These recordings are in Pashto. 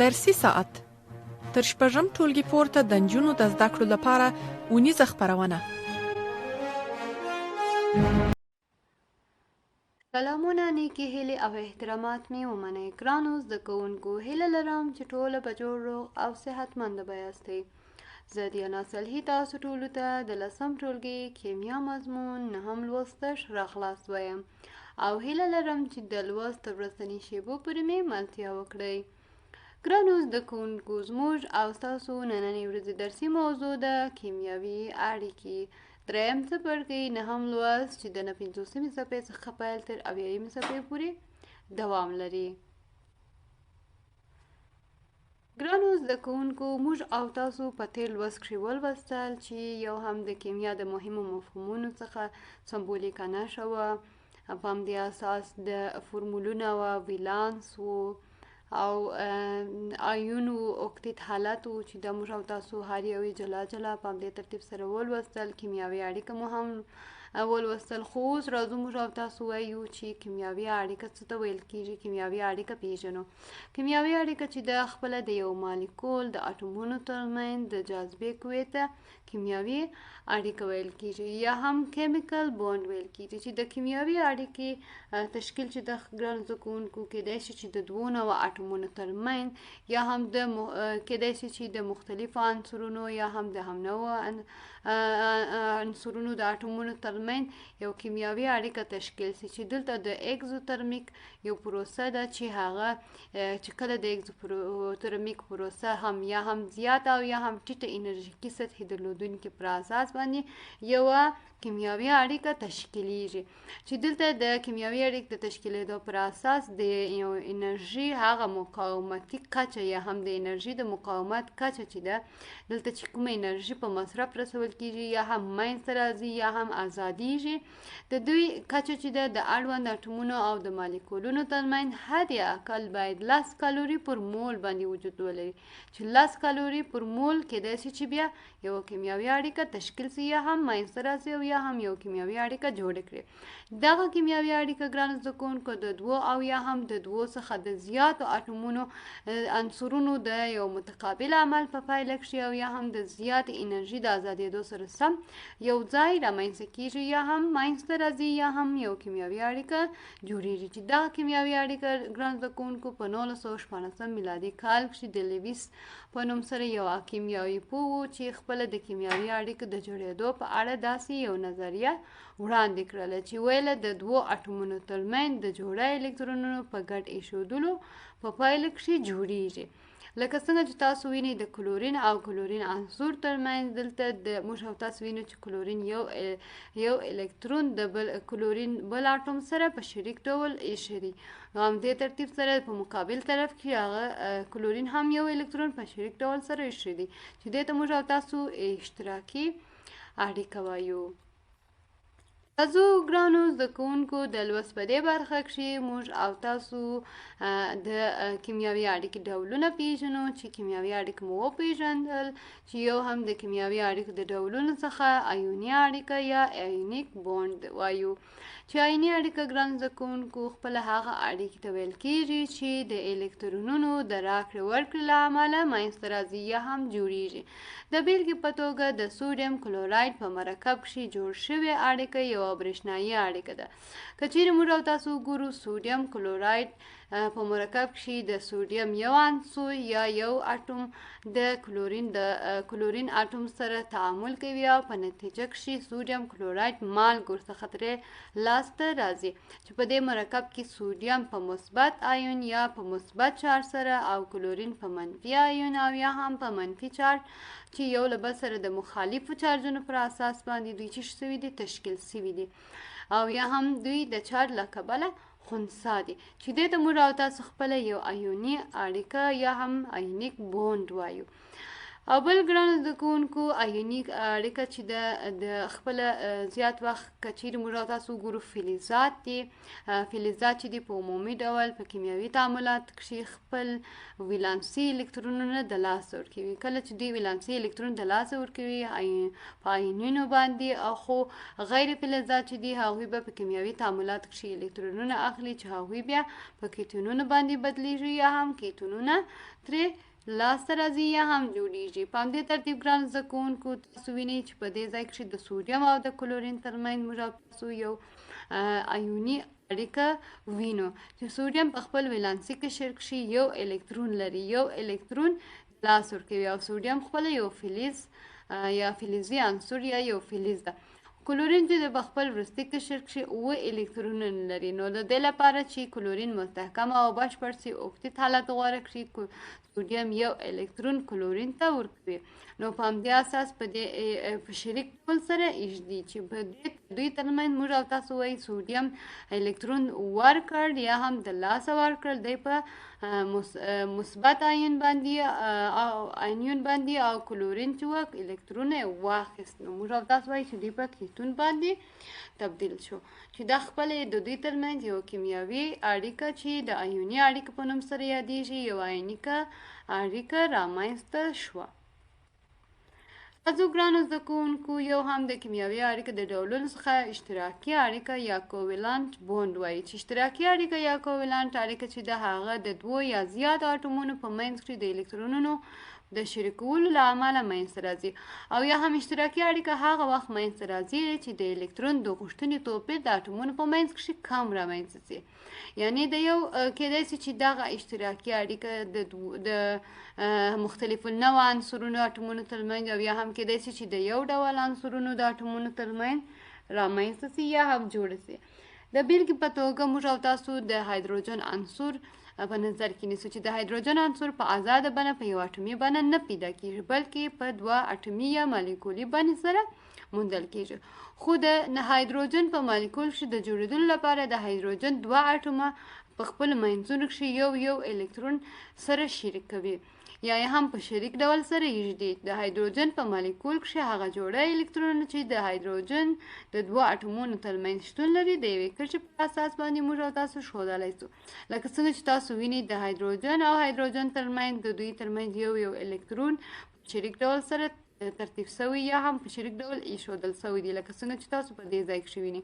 درسي ساعت تر شپږم ټولګي پورته د نجونو د زده کړو لپاره اونیزه خپرونه. سلامونه، نیکې هیلې او احترامات مې ومنئ. ګرانو زده کوونکو، هیله لرم چې ټوله په جوړ روغ او صحتمنده به یاستئ. زه دیانا صالحي تاسو ټولو ته د 10م ټولګي کیمیا مضمون 9م لوست راخلاص وایم او هیله لرم چې د لوست تر ورځنۍ شیبو پورې مې ملتیا وکړئ. ګرانو زده کوونکو، زموږ او ستاسو نننۍ ورځې درسي موضوع ده کیمیاوي اړیکې. 3م څپرکی 9م لوست چې د 50مې صفحې څخه پیل تر 80مې صفحې پورې دوام لري. ګرانو زده کوونکو، موږ او تاسو په تیر لوست کښې ولوستل چې یو هم د کیمیا د مهمو مفهومونو څخه سمبولیکه نښه وه، په همدې اساس د فورمولونه وه، ویلانس و او آیون و اوکتیت حالت و چې د موږ او تاسو هر یو یې جلا جلا په همدې ترتیب سره ولوستل. کیمیاوي اړیکه مو هم ولوستل. خو اوس راځو موږ او تاسو وایو چې کیمیاوي اړیکه څه ته ویل کېږي. کیمیاوي اړیکه پیژنو. کیمیاوي اړیکه چې د خپله د یو مالیکول د اټومونو ترمنځ د جاذبې قوې ته کیمیاوي اړیکه ویل کېږي یا هم کیمیکل بوند ویل کېږي. چې د کیمیاوي اړیکې تشکیل چې د ګرانو زده کوونکو کېدای شي چې د 2 نوعه اټومونو ترمنځ یا هم د کېدای شي چې د مختلفو عنصرونو یا هم د هم نوعه عنصرونو د اټومونو ترمنځ یو کیمیاوي اړیکه تشکیل شي. چې دلته د اګزوترمیک یو پروسه ده چې هغه چې کله د اګزوترمیک پروسه هم یا هم زیاته او یا هم ټیټه انرژیکي سطحې درلودونکې پر اساس باندې یوه کیمیاوي اړیکه تشکیلیږي. چې دلته د کیمیاوي اړیکې د تشکیلېدو پر اساس د یو انرژي هغه مقاومتي کچه یا هم د انرژي د مقاومت کچه چې ده، دلته چې کومه انرژي په مصرف رسول کېږي یا هم منځته راځي یا هم ازادیږي، د دوی کچه چې ده د اړوند اټومونو او د مالیکولونو ترمنځ حد اقل باید 10 کالوري پر مول باندې وجود ولري. چې 10 کالوري پر مول کېدای شي چې بیا یو کیمیاوي اړیکه تشکیل شي یا هم منځته راسي او یا هم یو کیمیاوي اړیکه جوړه کړي. دغه کیمیاوي اړیکه ګرانو زده کوونکو د 2 او یا هم د 2 څخه د زیاتو اټومونو عنصرونو د یو متقابل عمل په پایله کښې او یا هم د زیات انرژي د ازادېدو سره سم یو ځای رامنځته کېږي یا هم منځته راځي یا هم یو کیمیاوي اړیکه جوړېږي. چې دغه کیمیاوي اړیکه ګرانو زده کوونکو په 1914 میلادي کال کښې د لوست په نوم سره یو کیمیاوي پوه و چې خپله د کیمیاوي اړیکو د جوړېدو په اړه داسې یو نظریه وړاندې کړله چې ویله د 2 اټومونو ترمنځ د جوړه الکترونونو په ګډ ایښودلو په پایله کښې جوړېږي. لکه څنګه چې تاسو وینئ د کلورین او کلورین عنصر ترمنځ دلته د موږ او تاسو وینو چې کلورین یو الکترون د کلورین بل اټوم سره په شریک ډول ایښی دی. همدې ترتیب سره په مقابل طرف کې هغه کلورین هم یو الکترون په شریک ډول سره ایښی دی چې دې ته موږ او تاسو اشتراکي اړیکه وایو. راځو ګرانو زده کوونکو د لوست په دې برخه کښې موږ او تاسو د کیمیاوي اړیکې ډولونه پیژنو. چې کیمیاوي اړیکه مو وپیژندل چې یو هم د کیمیاوي اړیکو د ډولونو څخه آیوني اړیکه یا آیونیک بوند وایو. چې آیوني اړیکه ګرانو زده کوونکو خپله هغه اړیکې ته ویل کېږي چې د الکترونونو د راکړې ورکړې له امله منځته راځي یا هم جوړېږي. د بېلګې په توګه د سوډیم کلوراید په مرکب کښې جوړ شوې اړیکه یو برېښنایي اړیکه ده. که چیرې موږ او تاسو وګورو سوډیم کلوراید په مرکب کښې د سوډیم یو عنصر یا یو اټوم د کلورین اټوم سره تعامل کوي او په نتیجه کښې سوډیم کلوراید مالګ ورڅخه ترې لاسته راځي. چې په دې مرکب کې سوډیم په مثبت آیون یا په مثبت چارج سره او کلورین په منفي آیون او یا هم په منفي چارج چې یو له بل سره د مخالفو چارجونو پر اساس باندې دوی چې شوي دي تشکیل شوي دي او یا هم دوی د چارج له کبله خنثی دي. چې دې ته موږ او تاسو خپله یو آیوني اړیکه یا هم آیونیک بوند وایو. او بل ګرانو زده کوونکو آیوني اړیکه چې د خپل زیات وخت که چیرې موږ او تاسو وګورو فلزات دي، فلزات چې دي په عمومي ډول په کیمیاوي تعاملات کښې خپل ولانسي الکترونونه د لاسه ورکوي. کله چې دوی ولانسي الکترون د لاسه ورکوي په آیونونو باندې، او خو غیر فلزات چې دي هغوی به په کیمیاوي تعاملات کښې الکترونونه اخلي چې هغوی بیا په کیتونونو باندې بدلیږي یا هم کیتونونه ترې لاسته راځي یا هم جوړیږي. په همدې ترتیب ګران زده کوونکو تاسو وینئ چې په دې ځای کښې د سوډیم او د کلورین ترمنځ موږ او تاسو یو آیوني اړیکه وینو چې سوډیم په خپل ولانسي قشر کښې یو الکترون لري، یو الکترون لاس ورکوي، او سوډیم خپله یو فلز یا فلزي عنصر یا یو فلز ده. کلورین چې د خپل وروستي قشر کښې 7 الکترونونه لري. نو د دې لپاره چې کلورین مستحکم او بشپړ سي اوکتیت حالت غوره کړي، سوډیم یو الکترون کلورین ته ورکوي. نو په همدې اساس په دې په شریک ډول سره ایږدي چې په دې دوی ترمنځ موږ او تاسو وایي سوډیم الکترون ورکړ یا هم د لاسه ورکړل، دی په مثبت آیون باندې او کلورین چې وه الکترون یې واخیست. نو موږ او تاسو وایي چې دوی په کیتون باندې تبدیل شو، چې دا خپل د دوی ترمنځ یو کیمیاوي اړیکه چې د آیوني اړیکه په نوم سره یادیږي، یو آیونیکه اړیکه رامنځته شوه. تاسو ګرانو زده کوونکو یو هم د کیمیاوي اړیکه د ډولونو څخه اشتراکي اړیکه یا کوولانت بوند وایي، چې اشتراکي اړیکه یا کوولانت اړیکه چې د هغه د 2 یا زیات اټومونو په منځ کښې د الکترونونو د شریکولو له امله منځته راځي. او یا هم اشتراکي اړیکه هغه وخت منځته راځي چې د الکترون د غوښتنې توپیر د اټومونو په منځ کښې کم رامنځته سي. یعنې د یو کیدای سي چې دغه اشتراکي اړیکه د مختلفو نوع عنصرونو اټومونو ترمنځ، او یا هم کیدای سي چې د یو ډول عنصرونو د اټومونو ترمنځ رامنځته سي یا هم جوړه سي. د بیلګې په توګه موږ او تاسو د هایدروجن عنصر په نظر کې نیسو چې د هایدروجن عنصر په آزاده بڼه په یو اټومي بڼه نه پیدا کیږي، بلکې په 2 اټومي یا مالیکولي بڼې سره موندل کیږي. خو د هایدروجن په مالیکول کښې د جوړېدلو لپاره د هایدروجن 2 اټومه په خپل منځونو کښې یو الکترون سره شریک کوي یا هم په شریک ډول سره ایږدي. د هایدروجن په مالیکول کښې هغه جوړه الکترونونه چې د هایدروجن د 2 اټومونو ترمنځ شتون لري د یوې کچې په اساس باندې موږ او تاسو ښودلی سو. لکه څنګه چې تاسو وینئ د هایدروجن او هایدروجن ترمنځ د دوی ترمنځ یو الکترون په شریک ډول سره ترتیب سوی یا هم په شریک ډول ایښودل سوی دی، لکه څنګه چې تاسو په دې ځای کښې وینئ.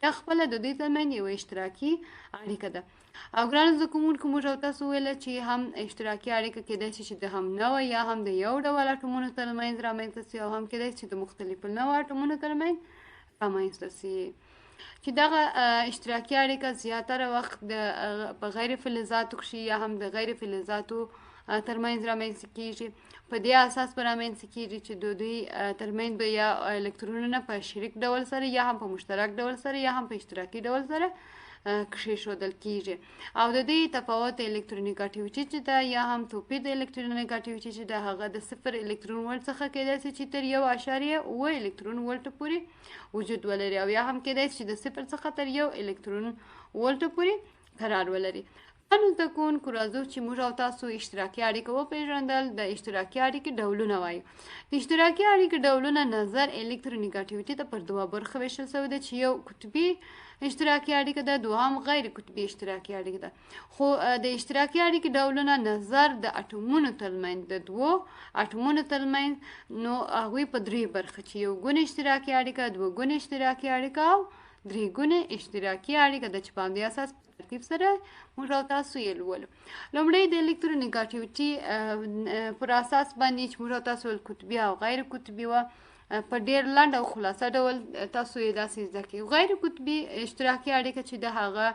دا خپله د دوی ترمنځ یوه اشتراکي اړیکه ده. او ګرانو زده کوونکو موږ او تاسو ویله چې هم اشتراکي اړیکه کیدای شي چې د هم نوع یا هم د یو ډول اټومونو ترمنځ رامنځته سي، او هم کیدای شي د مختلفو نوع اټومونو ترمنځ رامنځته سي. چې دغه اشتراکي اړیکه زیاتره وخت په غیر فلزاتو کښې یا هم د غیر فلزاتو ترمنځ رامنځته کیږي. په دې اساس به رامنځته کیږي چې د دوی ترمنځ به یا الکترونونه په شریک ډول سره یا هم په مشترک ډول سره یا هم په اشتراکي ډول سره کښېښودل کیږي. او د دې تفاوت الکترونیګاټیویټي چې ده یا هم توپیر د الکترونیګاټیویټي چې ده هغه د 0 الکترون ولټ څخه کیدای شي چې تر 1.7 الکترون ولټ پورې وجود ولري، او یا هم کیدای شي د 0 څخه تر 1 الکترون ولټ پورې قرار ولري. نو زده کوونکو راځو چې موږ او تاسو اشتراکي اړیکه وپېژندل. د اشتراکي اړیکې ډولونه وایو. د اشتراکي اړیکې ډولونه نظر الکترونیګاټیویټي ته پر 2 برخه ویشل سوی ده، چې یو قطبي اشتراکي اړیکه ده، دوهم غیر قطبي اشتراکي اړیکه ده. خو د اشتراکي اړیکې ډولونه نظر د اټومونو ترمنځ د 2 اټومونو ترمنځ نو هغوی په 3 برخه چې یو ګونې اشتراکي اړیکه، 2 ګونې اشتراکي اړیکه او 3 ګونې اشتراکي اړیکه ده، چې په همدې اساس ترتیب سره موږ او تاسو یې لولو. لومړی د الکترونیګاټیویټي پر اساس باندې چې موږ او تاسو قطبي او غیر قطبي وه، په ډېر لنډ او خلاصه ډول تاسو یې داسې زده کړئ. غیر قطبي اشتراکي اړیکه چې د هغه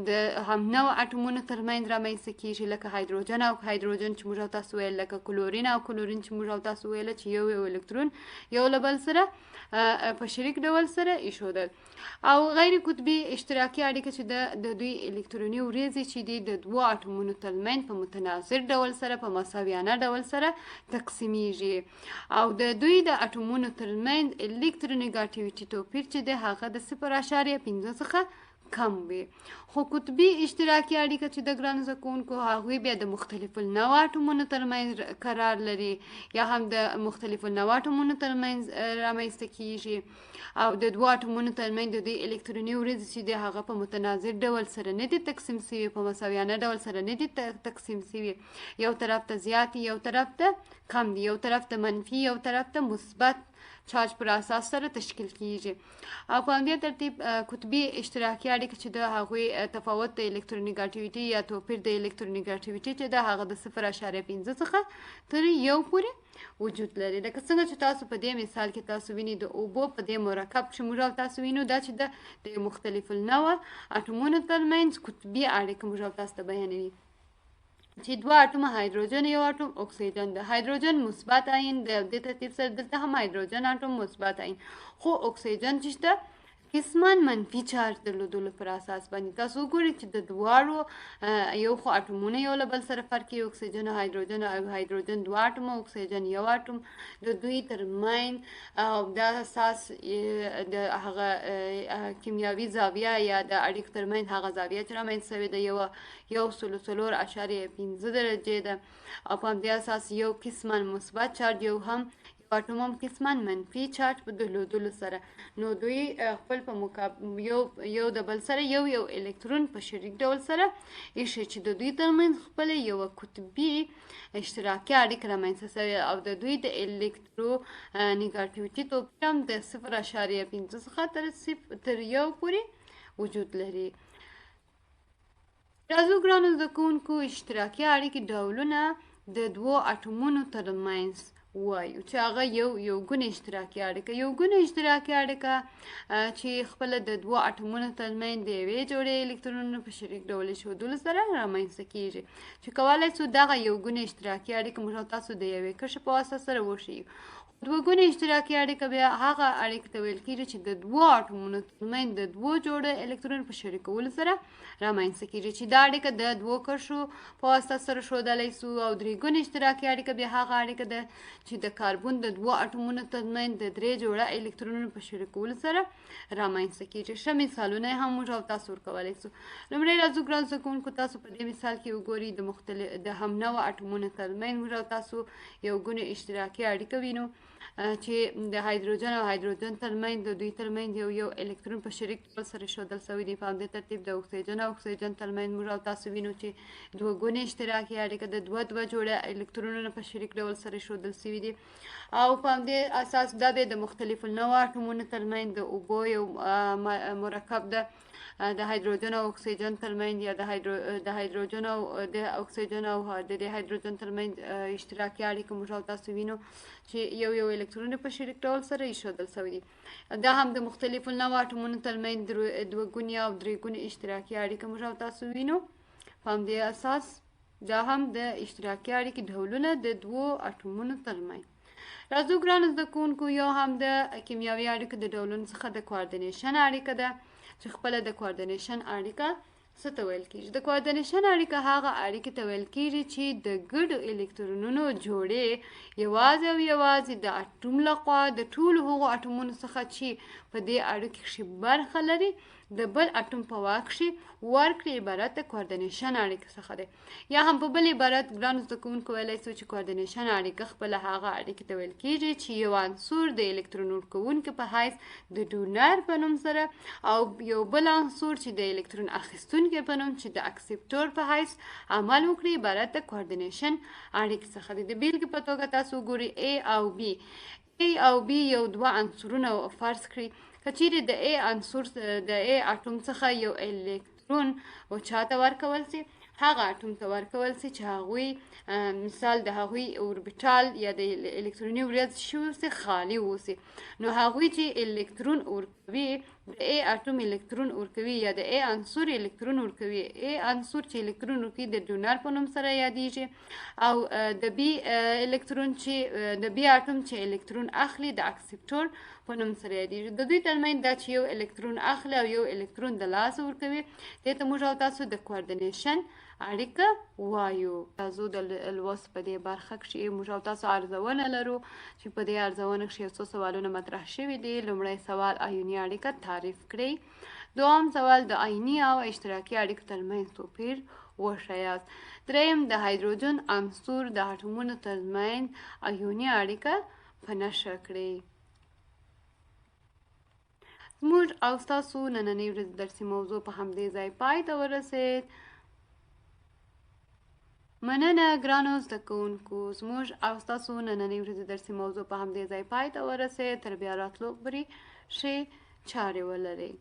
د هم نوع اټومونو ترمنځ رامنځته کیږي، لکه هایدروجن او هایدروجن چې موږ او تاسو ویل، لکه کلورین او کلورین چې موږ او تاسو ویل چې یو الکترون یو له بل سره په شریک ډول سره ایښودل. او غیر قطبي اشتراکي اړیکه چې د دوی الکتروني وریځې چې دي د 2 اټومونو ترمنځ په متناظر ډول سره په مساویانه ډول سره تقسیمیږي، او د دوی د اټومونو ترمنځ الکترونیګاټیویټي توپیر چې دی هغه د 0.5 څخه کم وي. خو قطبي اشتراکي اړیکه چې د ګرانو زده کوونکو هغوی بیا د مختلفو النوع اټومونو ترمنځ قرار لري یا هم د مختلفو النوع اټومونو ترمنځ رامنځته کیږي او د دوه اټومونو ترمنځ د دوی الکتروني ورځې چې دی هغه په متناظر ډول سره نه دي تقسیم سوي، په مساویانه ډول سره نه دي تقسیم سوي. یو طرف ته زیات یو طرف ته کم دي، یو طرف ته منفي یو طرف ته مثبت چارج پر اساس سره تشکیل کیږي. او په همدې ترتیب قطبي اشتراکي اړیکه چې د هغوی تفاوت د الکترونیګاټیویټي یا توپیر د الکترونیګاټیویټي چې د هغه د 0.5 څخه تر 1 پورې وجود لري. لکه څنګه چې تاسو په دې مثال کې تاسو وینئ د اوبو په دې مرکب چې موږ تاسو وینو دا چې د مختلف النوع اټومونو ترمنځ قطبي اړیکه موږ تاسو ته بیانوي چې دوه اټومه هایدروجن یو اټوم اکسیجن ده. هایدروجن مثبت آیون د دې ترتیب سره دلته هم هایدروجن اټوم مثبت آیون، خو اکسیجن چې ده قسمان منفي چارج درلودلو پر اساس باندې. تاسو وګورئ چې د دواړو یو خو اټومونه یو له بل سره فرق کوي، اکسیجن او هایدروجن، او هایدروجن دوه اټومه اکسیجن یو اټوم، د دوی ترمنځ او دا اساس د هغه کیمیاوي زاویه یا د اړیکو ترمنځ هغه زاویه چې رامنځته شوې ده 1.4.5 درجې ده او په همدې اساس یو قسمان مثبت چارج یو هم اټوم هم قسمان منفي چارج په درلودلو سره نو دوی خپل په یو د بل سره یو الکترون په شریک ډول سره ایښي چې د دوی ترمنځ خپل یو قطبي اشتراکي اړیکه رامنځته شوې او د دوی د الکترونیګاټیویټي توپیر هم د 0.5 څخه تر 1 پورې وجود لري. راځو ګرانو زده کوونکو اشتراکي اړیکې ډولونه د دوو اټومونو ترمنځ وایو چې هغه یو ګونه اشتراکي اړیکه. یو ګونه اشتراکي اړیکه چې خپل د دوه اټومونو ترمنځ د یوې جوړې الکترونونو په شریک ډول ایښودلو سره رامنځته کیږي چې کولی شو دغه یو ګونه اشتراکي اړیکه موږ تاسو د یوې کرښې په واسطه سره وښیو. دوه ګونه اشتراکي اړیکه بیا هغه اړیکه ته ویل کیږي چې د دوه اټومونو ترمنځ د دوه جوړه الکترون په شریکولو سره رامنځته کیږي چې دا اړیکه د دوه کرښو په واسطه سره ښودلی سو. او درې ګونه اشتراکي اړیکه بیا هغه اړیکه ده چې د کاربن د دوه اټومونو ترمنځ د 3 جوړه الکترونونو په شریکولو سره رامنځته کیږي. ښه مثالونه هم موږ او تاسو ورکولی سو. لومړی راځو ګران زده کوونکو تاسو په دې مثال کې وګورئ د هم نوع اټومونو ترمنځ موږ او تاسو یو ګونه اشتراکي اړیکه وینو چې د هایدروجن او هایدروجن ترمنځ د دوی ترمنځ یو الکترون په شریک ډول سره ایښودل شوی دی. په همدې ترتیب د اکسیجن او اکسیجن ترمنځ موږ او تاسو وینو چې دوه ګونې اشتراکي اړیکه د دوه جوړه الکترونونو په شریک ډول سره ایښودل شوي دي او په همدې اساس دا به د مختلفو النوع اټومونو ترمنځ د اوبو یو مرکب ده د هایدروجن او اکسیجن ترمنځ یا د هایدروجن او د اکسیجن او د هایدروجن ترمنځ اشتراکي اړیکه موږ تاسو وینو چې یو الکترون په شریک ډول سره ایښودل شوی دی. دا هم د مختلفو النوع اټومونو ترمنځ دوه ګونې او درې ګونې اشتراکي اړیکه موږ تاسو وینو. په همدې اساس دا هم د اشتراکي اړیکې ډولونه د دوو اټومونو ترمنځ. راځو ګرانو زده کوونکو یو هم د کیمیاوي اړیکو د ډولونو څخه د کوارډینیشن اړیکه ده چې خپله د کوارډینیشن اړیکه څه ته ویل کیږي. د کوارډینیشن اړیکه هغه اړیکې ته ویل کیږي چې د ګډو الکترونونو جوړې یوازې د اټوم لخوا د ټولو هغو اټومونو څخه چې په دې اړیکې کښې برخه لري د بل اټوم په واک کښې ورکړي عبارت د کوارډینیشن اړیکې څخه دی. یا هم په بل عبارت ګرانو زده کوونکو ویلی سو چې کوارډینیشن اړیکه خپله هغه اړیکې ته ویل کیږي چې یو عنصر د الکترون ورکوونکي په حیث د ډونر په نوم سره او یو بل عنصر چې د الکترون اخیستونکي په نوم چې د اکسپټور په حیث عمل وکړي عبارت د کوارډینیشن اړیکې څخه دی. د بیلګې په توګه تاسو وګورئ A او B یو دوه عنصرونه فرض کړئ. که چیرې د A عنصر د A اټوم څخه یو الکترون چاته ورکول سي هغه اټوم ته ورکول سي چې هغوی مثال د هغوی اوربیټال یا د الکتروني ورځ شي اوسي خالي اوسي نو هغوی چې الکترون ورکوي د A اټوم الکترون ورکوي یا د A عنصر الکترون ورکوي A عنصر چې الکترون ورکوي د ډونر په نوم سره یادیږي او د B الکترون چې د B اټوم چې الکترون اخلي د اکسپټور په نوم سره یادیږي. د دوی ترمنځ دا چې یو الکترون اخلي او یو الکترون د لاسه ورکوي دې ته موږ او تاسو د کوارډینیشن اړیکه وایو. تاسو د لوست په دې برخه کې موږ او تاسو ارزونه لرو چې په دې ارزونه کې یو څو سوالونه مطرح شوي دي. لومړی سوال آیوني اړیکه تعریف کړئ. دوم سوال د آیوني او اشتراکي اړیکو ترمنځ توپیر وښیاست. دریم د هایدروجن عنصر د اتومونو ترمنځ آیوني اړیکه په نښه کړئ. زموږ او ستاسو نننۍ ورځ درسي موضوع په همدې ځای پای ته ورسېد. مننه ګرانو زده کوونکو، زموږ او ستاسو نننۍ ورځ درسي موضوع په همدې ځای پای ته ورسېد. تر بیا راتلو پورې ښې چارې ولرئ.